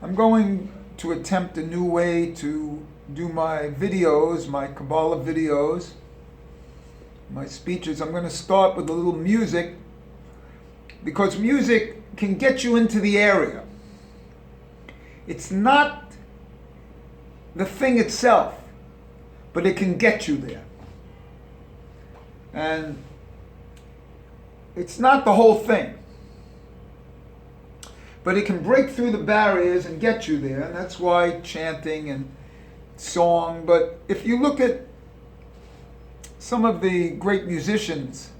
I'm going to attempt a new way to do my videos, my Kabbalah videos, my speeches. I'm going to start with a little music because music can get you into the area. It's not the thing itself, but it can get you there. And it's not the whole thing, but it can break through the barriers and get you there. And that's why chanting and song. But if you look at some of the great musicians,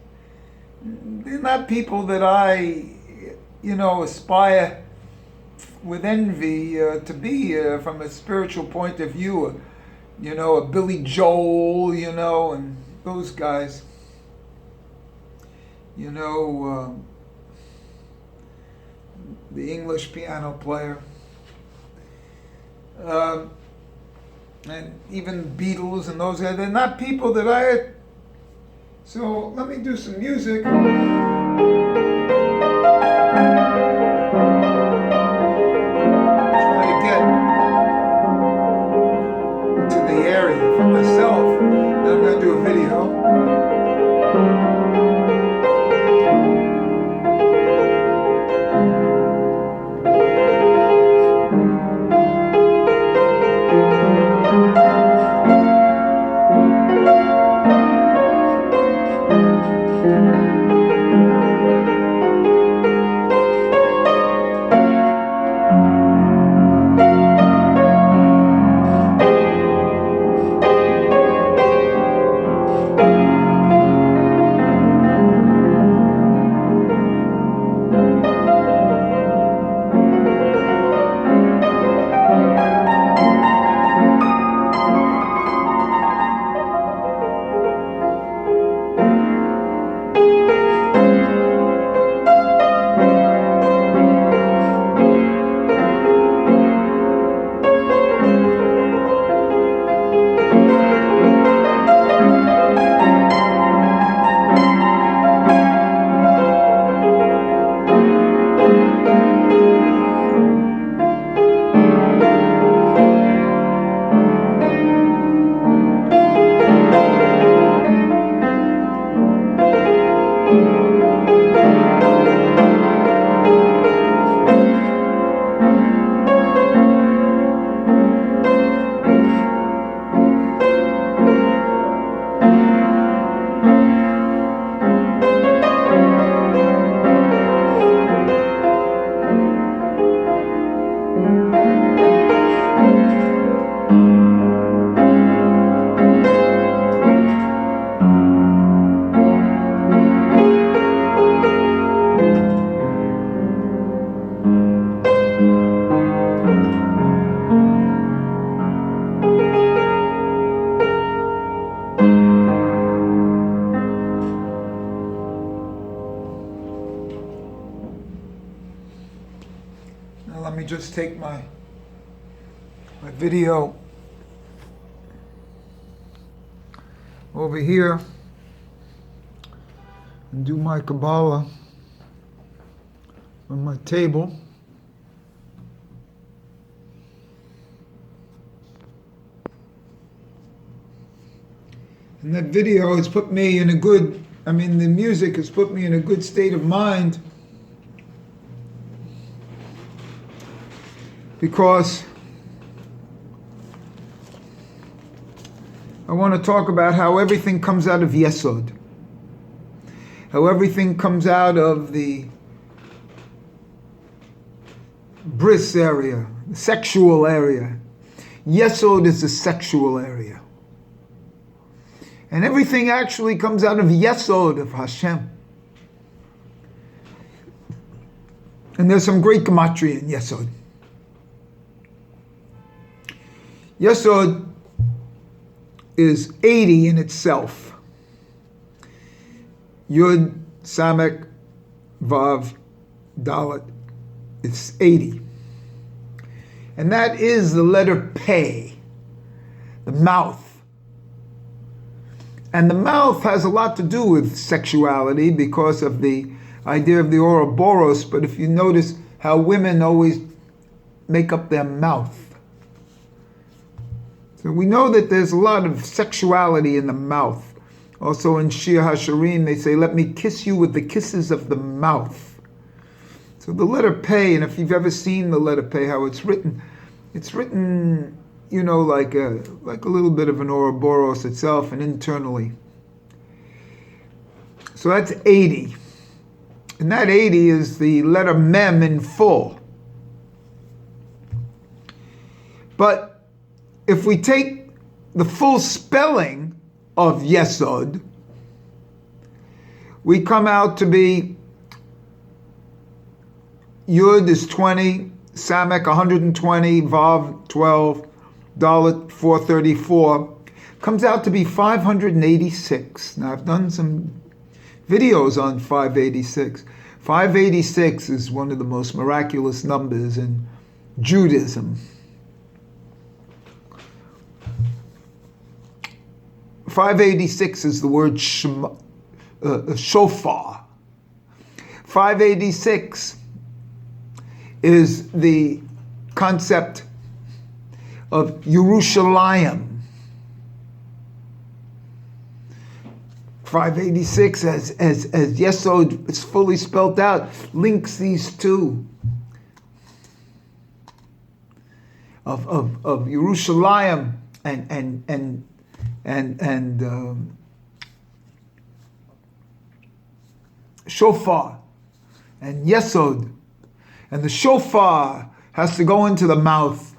they're not people that I, aspire with envy to be from a spiritual point of view. A Billy Joel, and those guys. The English piano player, and even Beatles and those guys. They're not people that I. So let me do some music. Try to get into the area for myself. Then I'm going to do a video. Let me just take my video over here and do my Kabbalah on my table. And that video has put me in the music has put me in a good state of mind, because I want to talk about how everything comes out of Yesod, how everything comes out of the bris area, the sexual area. Yesod is the sexual area. And everything actually comes out of Yesod, of Hashem. And there's some great gematria in Yesod. Yesod is 80 in itself. Yud, Samek, Vav, Dalet. It's 80. And that is the letter Pei, the mouth. And the mouth has a lot to do with sexuality because of the idea of the Ouroboros. But if you notice how women always make up their mouth. So we know that there's a lot of sexuality in the mouth. Also in Shir HaShirim, they say, let me kiss you with the kisses of the mouth. So the letter Pei, and if you've ever seen the letter Pei, how it's written, you know, like a little bit of an Ouroboros itself and internally. So that's 80. And that 80 is the letter Mem in full. But if we take the full spelling of Yesod, we come out to be Yud is 20, Samek 120, Vav 12, Dalet 434. Comes out to be 586. Now I've done some videos on 586. 586 is one of the most miraculous numbers in Judaism. 586 is the word shofar. 586 is the concept of Yerushalayim. 586, as Yesod is fully spelled out, links these two of Yerushalayim and shofar and Yesod. And the shofar has to go into the mouth.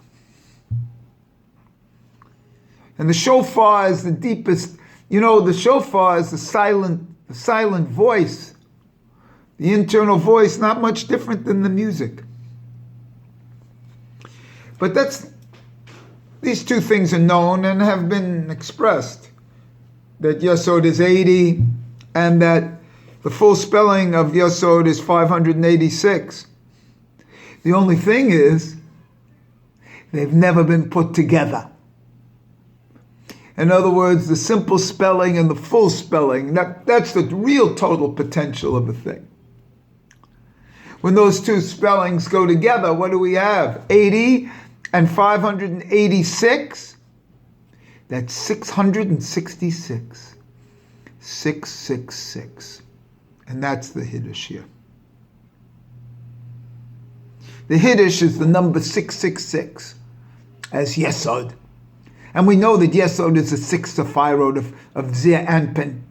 And the shofar is the deepest, you know, the shofar is the silent voice, the internal voice, not much different than the music. But these two things are known and have been expressed, that Yesod is 80 and that the full spelling of Yesod is 586. The only thing is, they've never been put together. In other words, the simple spelling and the full spelling, that's the real total potential of a thing. When those two spellings go together, what do we have? 80 and 586? That's 666. 666. And that's the Hiddush here. The Hiddush is the number 666 as Yesod. And we know that Yesod is the sixth Sephirot of Zir Anpin.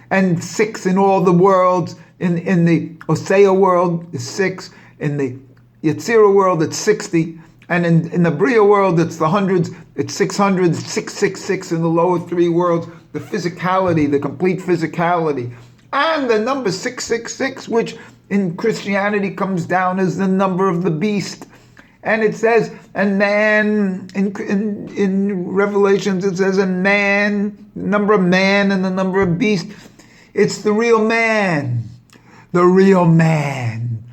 And 6 in all the worlds, in the Osea world is 6, in the Yetzirah world it's 60, and in the Bria world it's the hundreds, it's 600, 666 in the lower three worlds, the physicality, the complete physicality. And the number 666, which in Christianity comes down as the number of the beast. And it says, and man, in Revelations it says, a man, number of man and the number of beast. It's the real man. The real man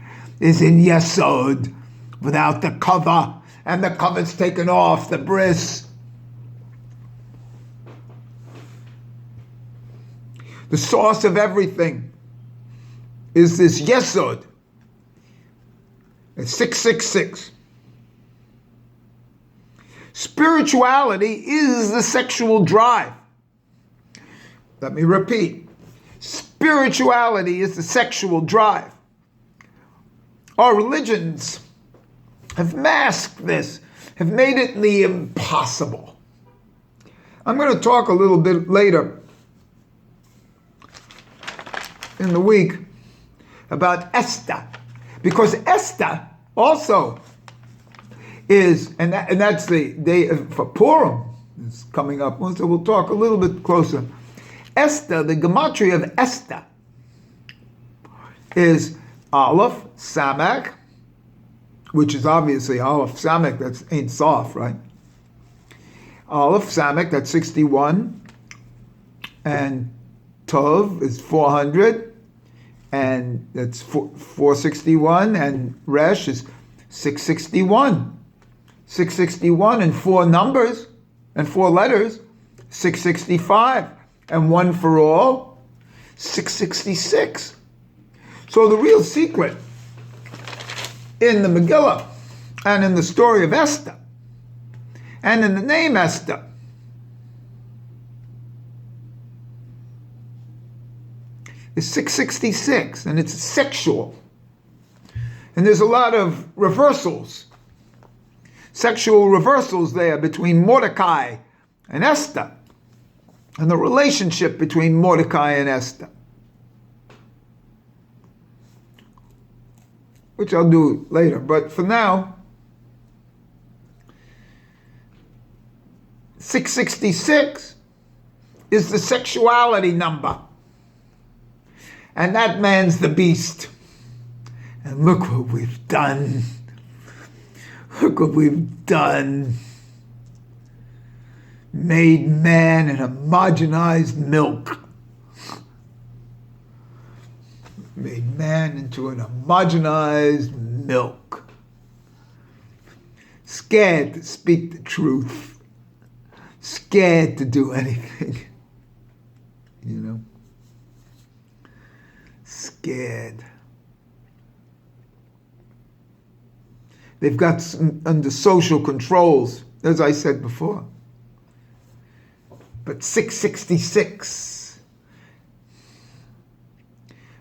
is in Yesod without the cover, and the cover's taken off, the bris. The source of everything is this Yesod. It's 666. Spirituality is the sexual drive. Let me repeat. Spirituality is the sexual drive. Our religions have masked this, have made it the impossible. I'm going to talk a little bit later in the week about Esther, because Esther also is, and that's the day for Purim is coming up, so we'll talk a little bit closer. Esther, the gematria of Esther, is Aleph, Samak, which is obviously Aleph, Samak, that's Ein Sof, right? Aleph, Samak, that's 61, and Tov is 400, and that's 461, and Resh is 661. 661 and 4 numbers and 4 letters, 665, and 1 for all, 666. So the real secret in the Megillah and in the story of Esther, and in the name Esther. Is 666, and it's sexual. And there's a lot of reversals, sexual reversals there between Mordecai and Esther, and the relationship between Mordecai and Esther, which I'll do later. But for now, 666 is the sexuality number. And that man's the beast. And look what we've done. Look what we've done. Made man an homogenized milk. Made man into an homogenized milk. Scared to speak the truth. Scared to do anything. You know? Scared. They've got under social controls, as I said before. But 666,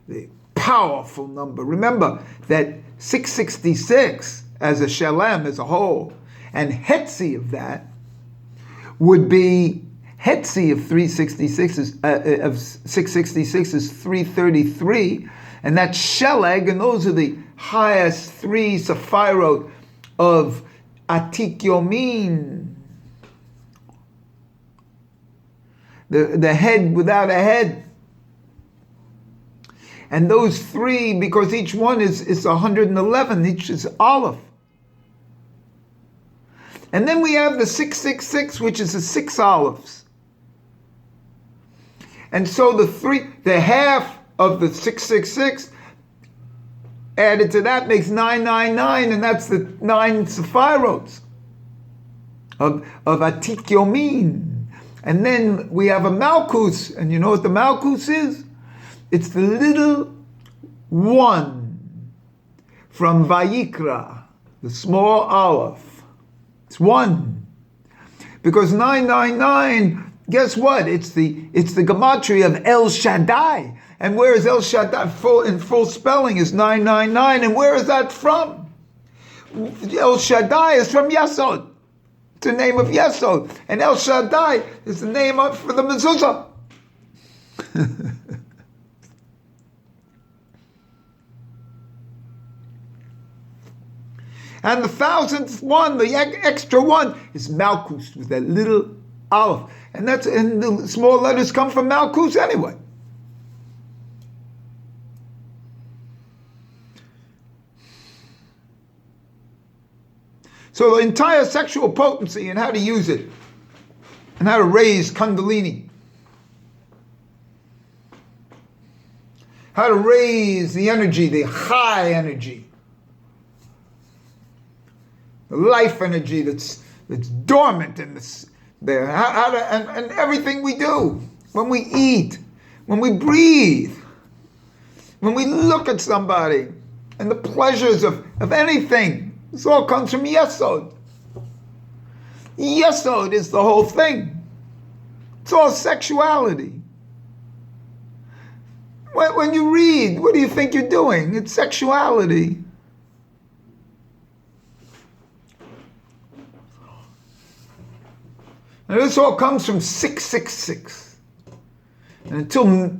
the powerful number. Remember that 666 as a shalem, as a whole, and hetzi of that would be, hetzi of 366 is, of 666 is 333, and that's sheleg, and those are the highest three sephirot of Atik Yomin. The head without a head. And those three, because each one is 111, each is Aleph. And then we have the 666, which is the 6 Alephs. And so the half of the 666 added to that makes 999, and that's the 9 Sephirots of Atik Yomin. And then we have a Malchus, and you know what the Malchus is? It's the little one from Vayikra, the small Aleph. It's one. Because 999, guess what? It's the gematria of El Shaddai. And where is El Shaddai in full spelling is 999, and where is that from? El Shaddai is from Yesod. It's the name of Yesod. And El Shaddai is the name for the mezuzah. And the 1000th one, the extra one, is Malchus with that little Aleph. And the small letters come from Malchus anyway. So the entire sexual potency and how to use it, and how to raise Kundalini, how to raise the energy, the high energy, the life energy that's dormant in this there. And everything we do, when we eat, when we breathe, when we look at somebody, and the pleasures of anything. This all comes from Yesod. Yesod is the whole thing. It's all sexuality. When you read, what do you think you're doing? It's sexuality. And this all comes from 666. And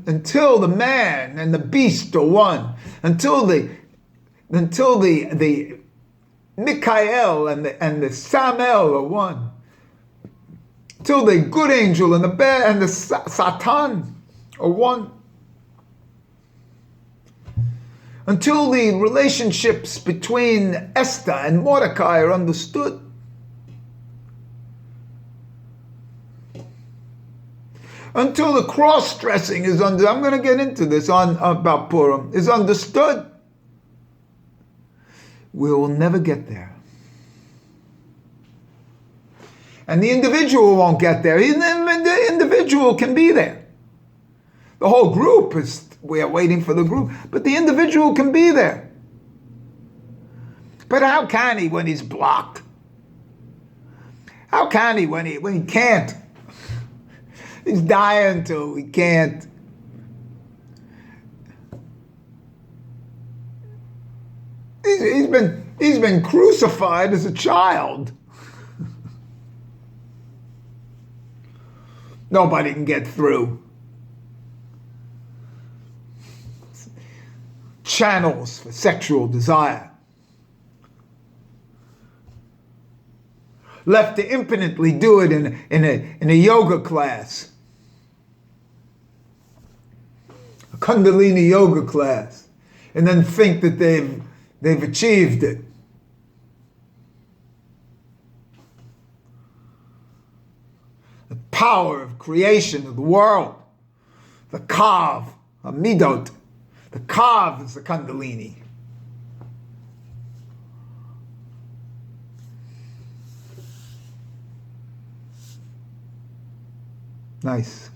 until the man and the beast are one, until the Mikael and the Samel are one, till the good angel and the bad and the Satan are one, until the relationships between Esther and Mordecai are understood, until the cross-dressing is I'm going to get into this about Purim, is understood, we will never get there. And the individual won't get there. The individual can be there. The whole group we are waiting for the group, but the individual can be there. But how can he when he's blocked? How can he when he can't? He's dying to, he can't. He's been crucified as a child. Nobody can get through. Channels for sexual desire. Left to impotently do it in a yoga class. A Kundalini yoga class. And then think that they've achieved it. The power of creation of the world. The Kav, a Midot. The Kav is the Kundalini. Nice.